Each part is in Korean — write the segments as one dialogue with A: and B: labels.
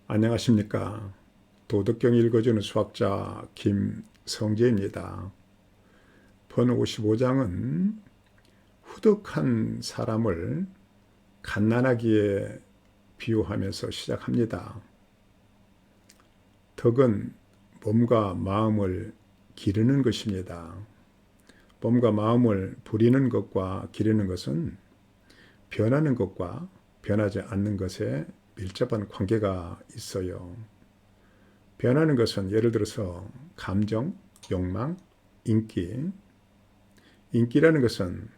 A: 안녕하십니까. 도덕경 읽어주는 수학자 김성재입니다. 번 55장은 후덕한 사람을 갓난아기에 비유하면서 시작합니다. 덕은 몸과 마음을 기르는 것입니다. 몸과 마음을 부리는 것과 기르는 것은 변하는 것과 변하지 않는 것에 밀접한 관계가 있어요. 변하는 것은 예를 들어서 감정, 욕망, 인기. 인기라는 것은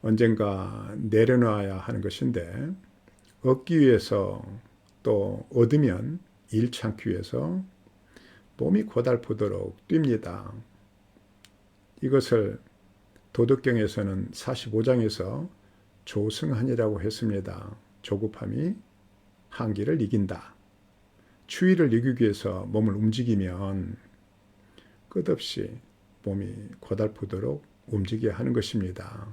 A: 언젠가 내려놔야 하는 것인데 얻기 위해서 또 얻으면 잃지 않기 위해서 몸이 고달프도록 뜁니다. 이것을 도덕경에서는 45장에서 조승한이라고 했습니다. 조급함이 한기를 이긴다. 추위를 이기기 위해서 몸을 움직이면 끝없이 몸이 고달프도록 움직여야 하는 것입니다.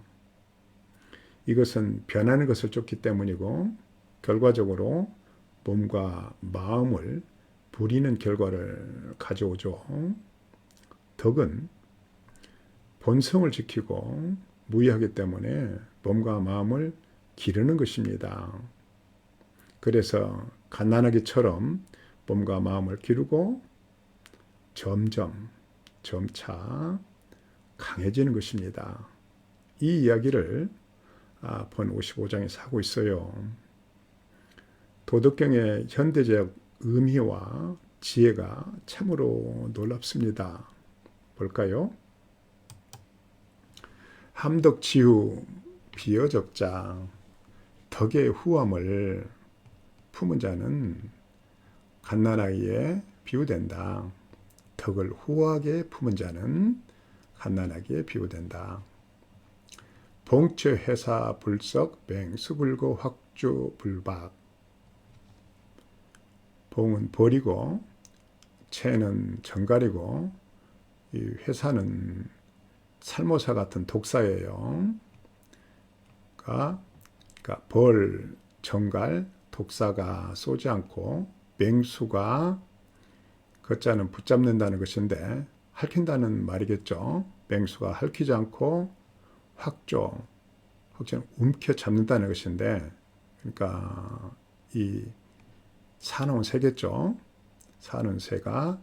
A: 이것은 변하는 것을 쫓기 때문이고 결과적으로 몸과 마음을 부리는 결과를 가져오죠. 덕은 본성을 지키고 무의하기 때문에 몸과 마음을 기르는 것입니다. 그래서 갓난아기처럼 몸과 마음을 기르고 점차 강해지는 것입니다. 이 이야기를 번 55장에서 하고 있어요. 도덕경의 현대적 의미와 지혜가 참으로 놀랍습니다. 볼까요? 함덕지후 비어적자 덕의 후함을 품은 자는 갓난아기에 비유된다. 덕을 후하게 품은 자는 갓난아기에 비유된다. 봉처 회사 불석 맹수불고 확주 불박. 봉은 벌이고 채는 정갈이고 이 회사는 살모사 같은 독사예요. 그러니까 벌, 정갈, 독사가 쏘지 않고 맹수가 걷자는 붙잡는다는 것인데 핥힌다는 말이겠죠. 맹수가 핥히지 않고 확조는 움켜잡는다는 것인데 그러니까 이 사놓은 새겠죠. 사는 새가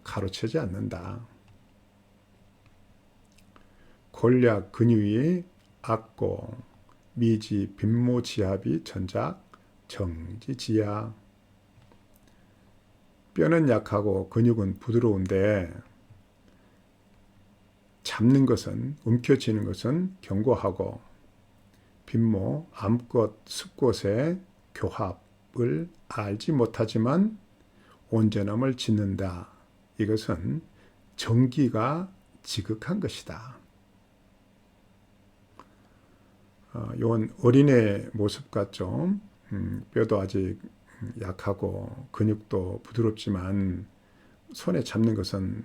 A: 가로채지 않는다. 골략 근유이 악고 미지 빈모지합이 전작 정지지야. 뼈는 약하고 근육은 부드러운데 잡는 것은 움켜쥐는 것은 견고하고 빈모 암꽃 숲꽃의 교합을 알지 못하지만 온전함을 짓는다. 이것은 정기가 지극한 것이다. 이건 어린애 모습 같죠. 뼈도 아직 약하고 근육도 부드럽지만 손에 잡는 것은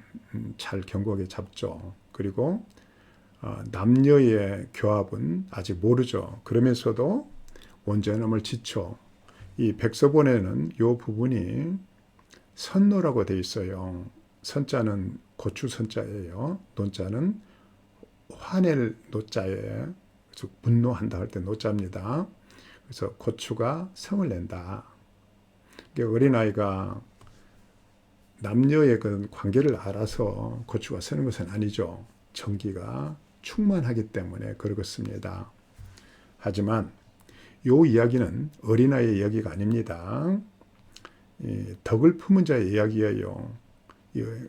A: 잘 견고하게 잡죠. 그리고 남녀의 교합은 아직 모르죠. 그러면서도 온전함을 지쳐. 이 백서본에는 이 부분이 선노라고 되어 있어요. 선자는 고추 선자예요. 논자는 화낼 노자예요. 즉 분노한다 할 때 노자입니다. 그래서 고추가 성을 낸다. 어린아이가 남녀의 그 관계를 알아서 고추가 서는 것은 아니죠. 정기가 충만하기 때문에 그렇습니다. 하지만 이 이야기는 어린아이의 이야기가 아닙니다. 덕을 품은 자의 이야기예요.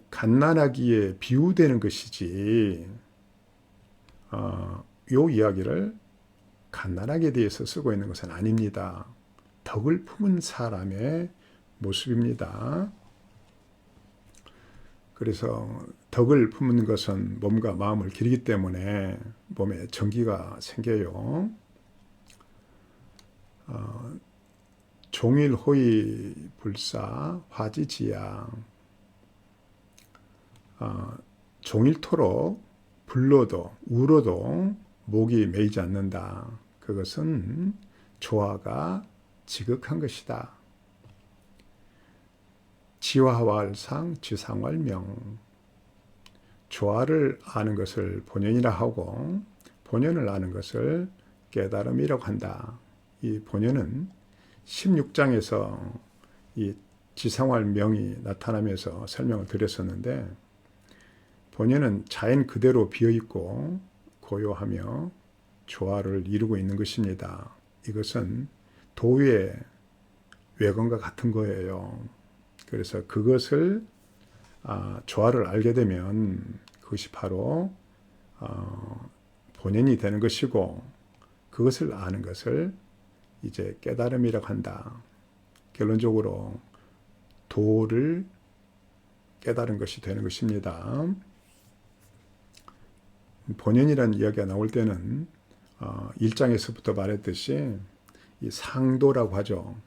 A: 갓난아기에 비유되는 것이지 이 이야기를 갓난아기에 대해서 쓰고 있는 것은 아닙니다. 덕을 품은 사람의 모습입니다. 그래서 덕을 품는 것은 몸과 마음을 기르기 때문에 몸에 정기가 생겨요. 종일호의 불사 화지지야. 종일토록 불러도 울어도 목이 메이지 않는다. 그것은 조화가 지극한 것이다. 지화왈상 지상왈명. 조화를 아는 것을 본연이라 하고 본연을 아는 것을 깨달음이라고 한다. 이 본연은 16장에서 이 지상왈명이 나타나면서 설명을 드렸었는데, 본연은 자연 그대로 비어있고 고요하며 조화를 이루고 있는 것입니다. 이것은 도의 외관과 같은 거예요. 그래서 그것을 조화를 알게 되면 그것이 바로 본연이 되는 것이고, 그것을 아는 것을 이제 깨달음이라고 한다. 결론적으로 도를 깨달은 것이 되는 것입니다. 본연이라는 이야기가 나올 때는 1장에서부터 말했듯이 이 상도라고 하죠.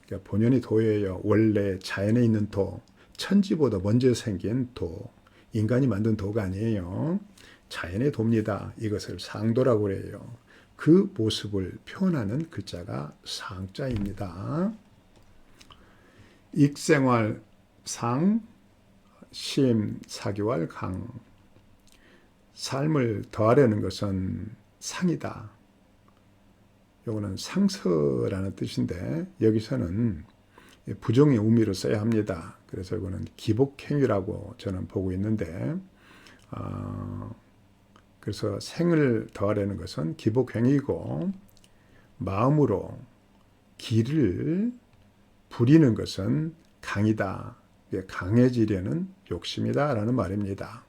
A: 그러니까 본연이 도예요. 원래 자연에 있는 도, 천지보다 먼저 생긴 도, 인간이 만든 도가 아니에요. 자연의 도입니다. 이것을 상도라고 그래요. 그 모습을 표현하는 글자가 상자입니다. 익생활 상, 심, 사기왈 강. 삶을 더하려는 것은 상이다. 요거는 상서라는 뜻인데, 여기서는 부정의 의미로 써야 합니다. 그래서 이거는 기복행위라고 저는 보고 있는데, 그래서 생을 더하려는 것은 기복행위고, 마음으로 기를 부리는 것은 강이다. 강해지려는 욕심이다 라는 말입니다.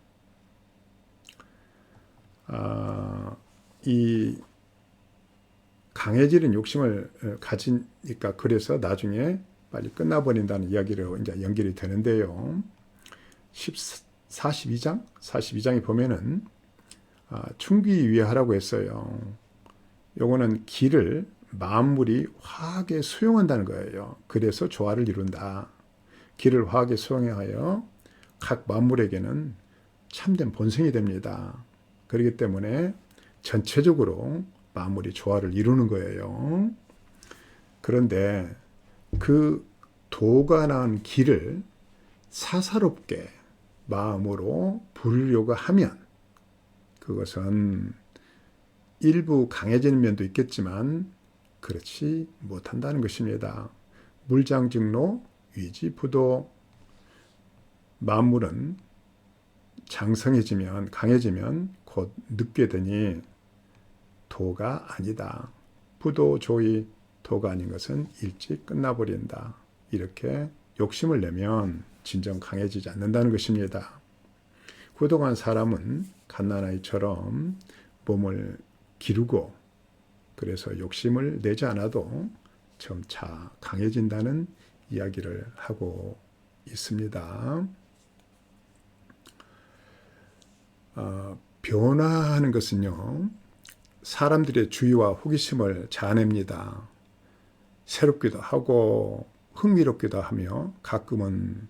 A: 이 강해지는 욕심을 가지니까 그래서 나중에 빨리 끝나버린다는 이야기로 이제 연결이 되는데요. 42장에 보면은 충기위하라고 했어요. 요거는 기를 만물이 화하게 수용한다는 거예요. 그래서 조화를 이룬다. 기를 화하게 수용하여 각 만물에게는 참된 본성이 됩니다. 그렇기 때문에 전체적으로 만물이 조화를 이루는 거예요. 그런데 그 도가 낳은 기를 사사롭게 마음으로 부르려고 하면 그것은 일부 강해지는 면도 있겠지만 그렇지 못한다는 것입니다. 물장직로 위지부도. 만물은 장성해지면 강해지면 곧 늙게 되니 도가 아니다. 부도조의 도가 아닌 것은 일찍 끝나버린다. 이렇게 욕심을 내면 진정 강해지지 않는다는 것입니다. 후덕한 사람은 갓난아이처럼 몸을 기르고 그래서 욕심을 내지 않아도 점차 강해진다는 이야기를 하고 있습니다. 변화하는 것은요, 사람들의 주의와 호기심을 자아냅니다. 새롭기도 하고 흥미롭기도 하며 가끔은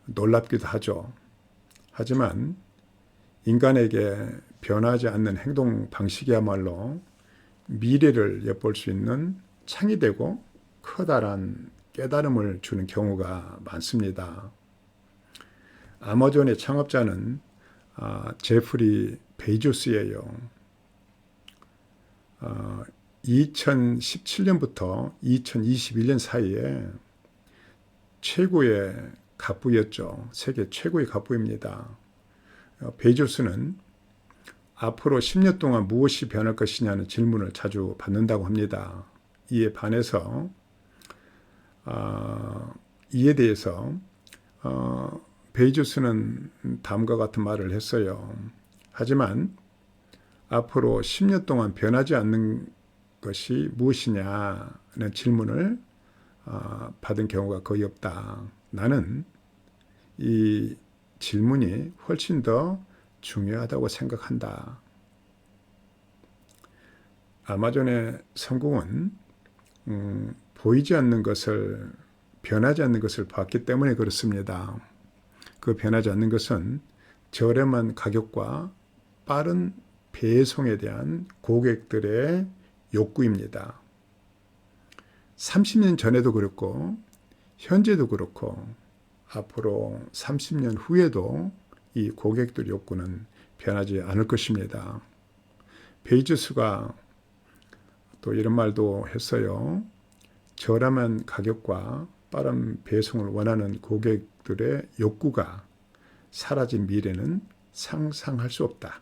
A: 놀랍기도 하죠. 하지만 인간에게 변하지 않는 행동 방식이야말로 미래를 엿볼 수 있는 창이 되고 커다란 깨달음을 주는 경우가 많습니다. 아마존의 창업자는 제프리 베이조스예요. 2017년부터 2021년 사이에 최고의 갑부였죠. 세계 최고의 갑부입니다. 베이조스는 앞으로 10년 동안 무엇이 변할 것이냐는 질문을 자주 받는다고 합니다. 이에 반해서 이에 대해서 베이조스는 다음과 같은 말을 했어요. 하지만 앞으로 10년 동안 변하지 않는 것이 무엇이냐는 질문을 받은 경우가 거의 없다. 나는 이 질문이 훨씬 더 중요하다고 생각한다. 아마존의 성공은 보이지 않는 것을, 변하지 않는 것을 봤기 때문에 그렇습니다. 그 변하지 않는 것은 저렴한 가격과 빠른 배송에 대한 고객들의 욕구입니다. 30년 전에도 그렇고 현재도 그렇고 앞으로 30년 후에도 이 고객들 욕구는 변하지 않을 것입니다. 베이조스가 또 이런 말도 했어요. 저렴한 가격과 빠른 배송을 원하는 고객들의 욕구가 사라진 미래는 상상할 수 없다.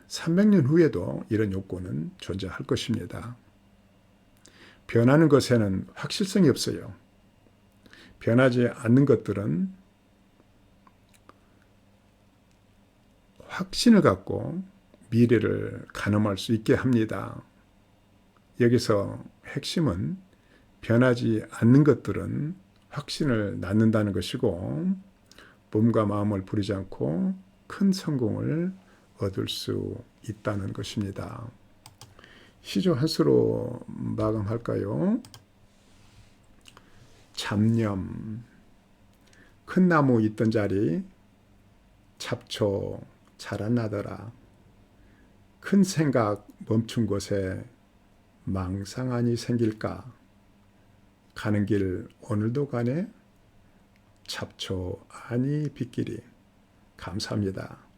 A: 300년 후에도 이런 욕구는 존재할 것입니다. 변하는 것에는 확실성이 없어요. 변하지 않는 것들은 확신을 갖고 미래를 가늠할 수 있게 합니다. 여기서 핵심은 변하지 않는 것들은 확신을 낳는다는 것이고 몸과 마음을 부리지 않고 큰 성공을 얻을 수 있다는 것입니다. 시조 한 수로 마감할까요? 잡념. 큰 나무 있던 자리 잡초 자라나더라. 큰 생각 멈춘 곳에 망상안이 생길까? 가는 길 오늘도 가네? 잡초 아니 빗길이. 감사합니다.